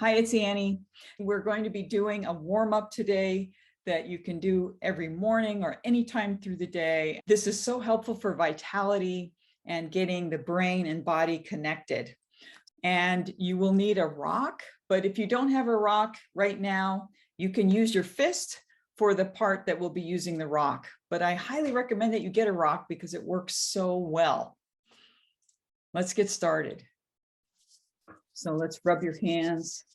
Hi, it's Annie. We're going to be doing a warm-up today that you can do every morning or anytime through the day. This is so helpful for vitality and getting the brain and body connected. And you will need a rock, but if you don't have a rock right now, you can use your fist for the part that will be using the rock. But I highly recommend that you get a rock because it works so well. Let's get started. So let's rub your hands,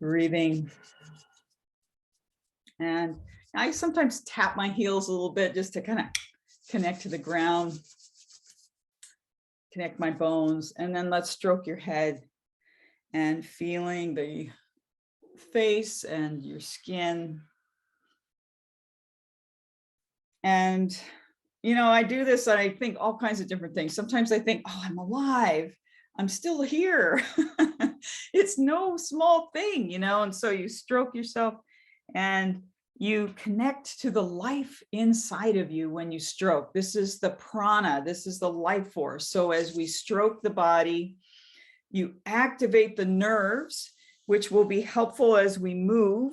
breathing. And I sometimes tap my heels a little bit just to kind of connect to the ground, connect my bones, and then let's stroke your head and feeling the face and your skin. And, you know, I do this, and I think all kinds of different things. Sometimes I think, oh, I'm alive. I'm still here. It's no small thing, you know, and so you stroke yourself and you connect to the life inside of you when you stroke. This is the prana, this is the life force. So as we stroke the body, you activate the nerves, which will be helpful as we move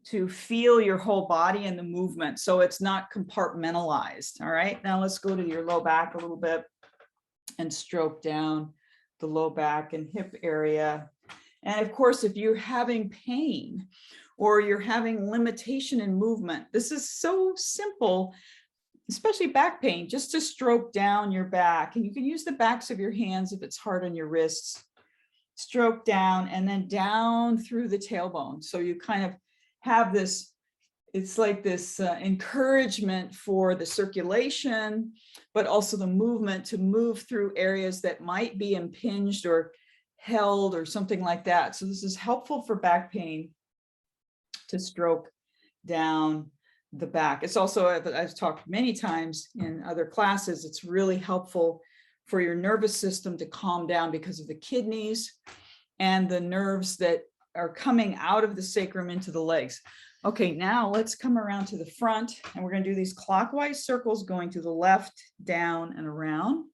to feel your whole body and the movement. So it's not compartmentalized. All right, now let's go to your low back a little bit and stroke down the low back and hip area. And of course, if you're having pain or you're having limitation in movement, this is so simple, especially back pain, just to stroke down your back. And you can use the backs of your hands if it's hard on your wrists. Stroke down and then down through the tailbone. So you kind of have this, it's like this encouragement for the circulation, but also the movement to move through areas that might be impinged or held or something like that. So this is helpful for back pain to stroke down the back. It's also, I've talked many times in other classes, it's really helpful for your nervous system to calm down because of the kidneys and the nerves that are coming out of the sacrum into the legs. Okay, now let's come around to the front, and we're going to do these clockwise circles going to the left, down, and around,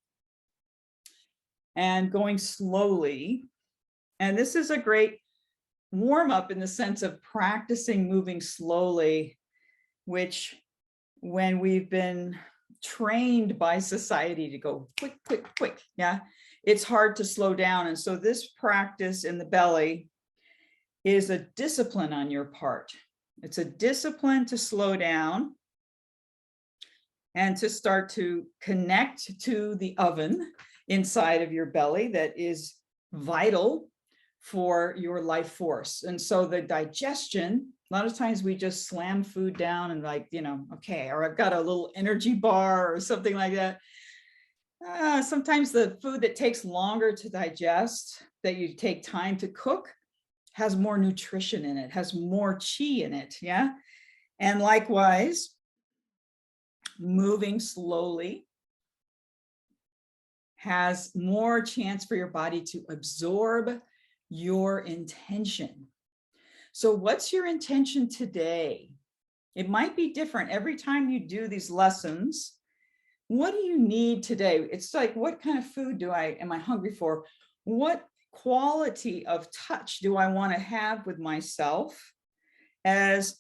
and going slowly. And this is a great warm up in the sense of practicing moving slowly, which when we've been trained by society to go quick, quick, quick, yeah, it's hard to slow down. And so this practice in the belly is a discipline on your part. It's a discipline to slow down and to start to connect to the oven inside of your belly that is vital for your life force. And so the digestion, a lot of times we just slam food down and like, you know, okay, or I've got a little energy bar or something like that. Sometimes the food that takes longer to digest, that you take time to cook, has more nutrition in it, has more chi in it, yeah? And likewise, moving slowly has more chance for your body to absorb your intention. So what's your intention today? It might be different every time you do these lessons. What do you need today? It's like, what kind of food am I hungry for? What quality of touch do I want to have with myself as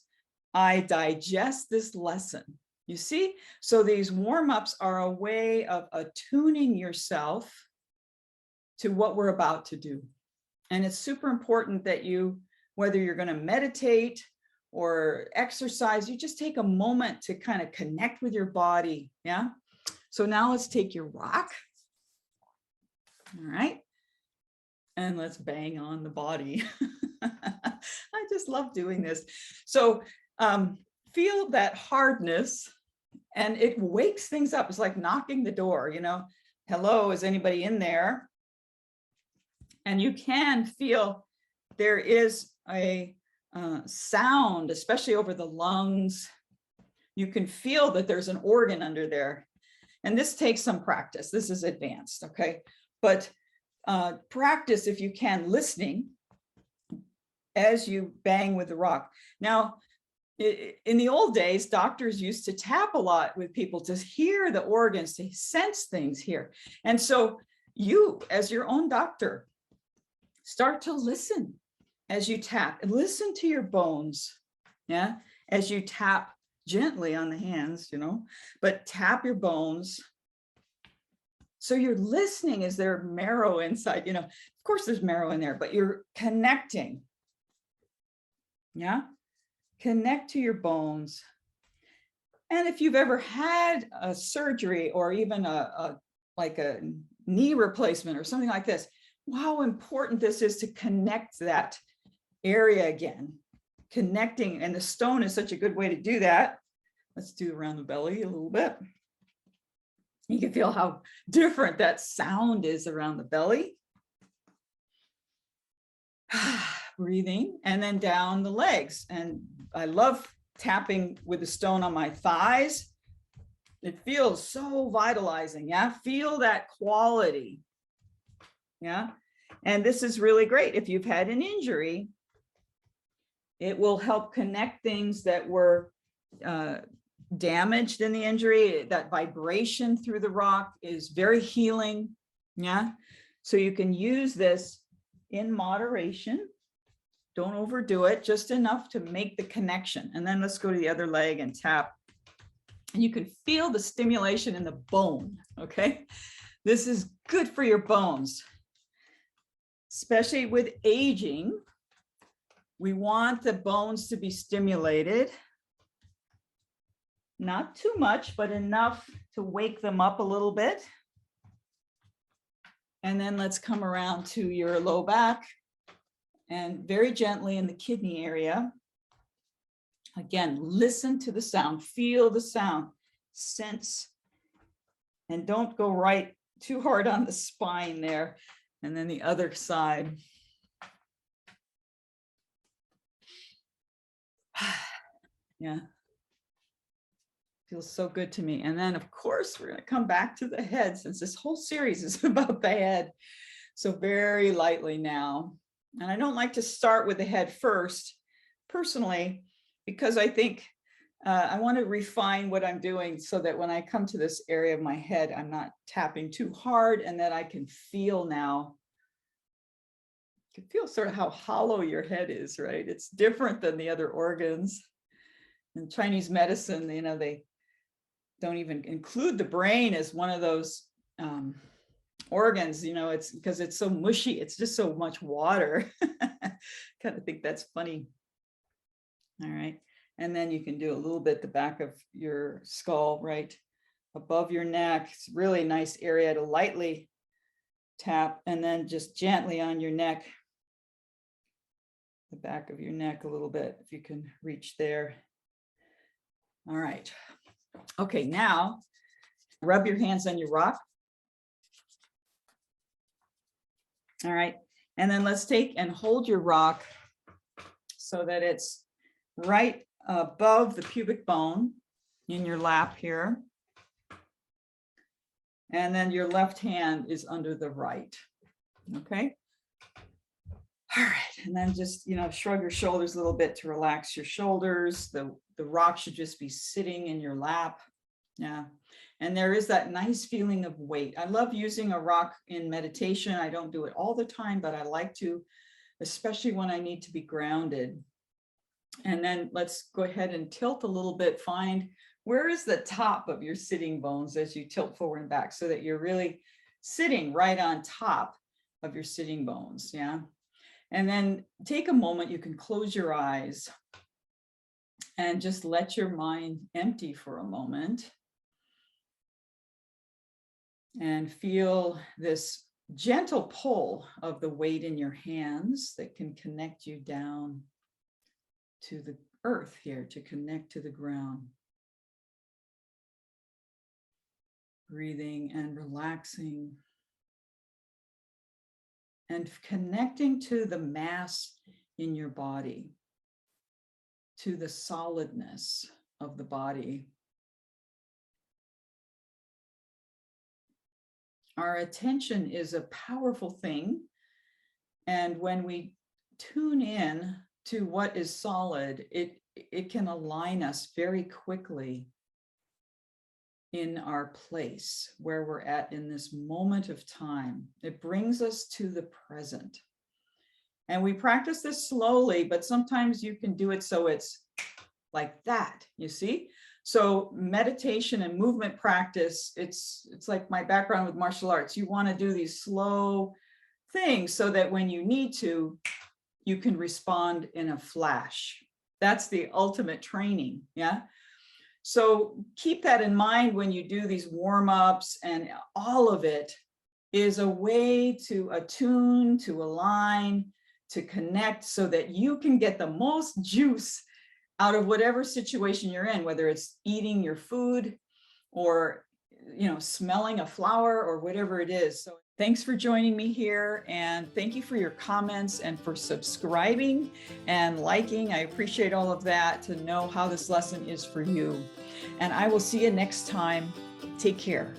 I digest this lesson? You see, so these warm-ups are a way of attuning yourself to what we're about to do. And it's super important that you, whether you're going to meditate or exercise, you just take a moment to kind of connect with your body. Yeah. So now let's take your rock. All right. And let's bang on the body. I just love doing this. So feel that hardness, and it wakes things up. It's like knocking the door, you know, hello, is anybody in there? And you can feel there is a sound, especially over the lungs. You can feel that there's an organ under there. And this takes some practice. This is advanced, okay? But practice, if you can, listening as you bang with the rock. Now, in the old days, doctors used to tap a lot with people to hear the organs, to sense things here. And so you, as your own doctor, Start to listen as you tap, and listen to your bones. Yeah. As you tap gently on the hands, but tap your bones. So you're listening. Is there marrow inside? Of course there's marrow in there, but you're connecting. Yeah. Connect to your bones. And if you've ever had a surgery or even like a knee replacement or something like this, how important this is to connect that area again. Connecting, and the stone is such a good way to do that. Let's do around the belly a little bit. You can feel how different that sound is around the belly. Breathing, and then down the legs. And I love tapping with the stone on my thighs. It feels so vitalizing. Yeah. Feel that quality. Yeah. And this is really great. If you've had an injury, it will help connect things that were damaged in the injury. That vibration through the rock is very healing. Yeah. So you can use this in moderation. Don't overdo it, just enough to make the connection. And then let's go to the other leg and tap. And you can feel the stimulation in the bone. Okay. This is good for your bones, especially with aging. We want the bones to be stimulated. Not too much, but enough to wake them up a little bit. And then let's come around to your low back and very gently in the kidney area. Again, listen to the sound, feel the sound, sense, and don't go right too hard on the spine there. And then the other side. Yeah. Feels so good to me. And then of course, we're going to come back to the head, since this whole series is about the head. So very lightly now. And I don't like to start with the head first, personally, because I think I want to refine what I'm doing so that when I come to this area of my head, I'm not tapping too hard, and that I can feel now. You can feel sort of how hollow your head is, right? It's different than the other organs. In Chinese medicine, they don't even include the brain as one of those organs, it's because it's so mushy. It's just so much water. Kind of think that's funny. All right. And then you can do a little bit the back of your skull, right above your neck. It's a really nice area to lightly tap, and then just gently on your neck, the back of your neck a little bit, if you can reach there. All right. Okay, now rub your hands on your rock. All right. And then let's take and hold your rock so that it's right above the pubic bone in your lap here. And then your left hand is under the right. Okay. All right. And then just, shrug your shoulders a little bit to relax your shoulders. The rock should just be sitting in your lap. Yeah. And there is that nice feeling of weight. I love using a rock in meditation. I don't do it all the time, but I like to, especially when I need to be grounded. And then let's go ahead and tilt a little bit. Find where is the top of your sitting bones as you tilt forward and back, so that you're really sitting right on top of your sitting bones. Yeah. And then take a moment. You can close your eyes and just let your mind empty for a moment. And feel this gentle pull of the weight in your hands that can connect you down to the earth here, to connect to the ground. Breathing and relaxing. And connecting to the mass in your body, to the solidness of the body. Our attention is a powerful thing. And when we tune in to what is solid, it can align us very quickly in our place where we're at in this moment of time. It brings us to the present. And we practice this slowly, but sometimes you can do it so it's like that, you see? So meditation and movement practice, it's like my background with martial arts. You want to do these slow things so that when you need to, you can respond in a flash. That's the ultimate training, yeah? So keep that in mind when you do these warm-ups, and all of it is a way to attune, to align, to connect so that you can get the most juice out of whatever situation you're in, whether it's eating your food or, smelling a flower or whatever it is. So thanks for joining me here, and thank you for your comments and for subscribing and liking. I appreciate all of that to know how this lesson is for you. And I will see you next time. Take care.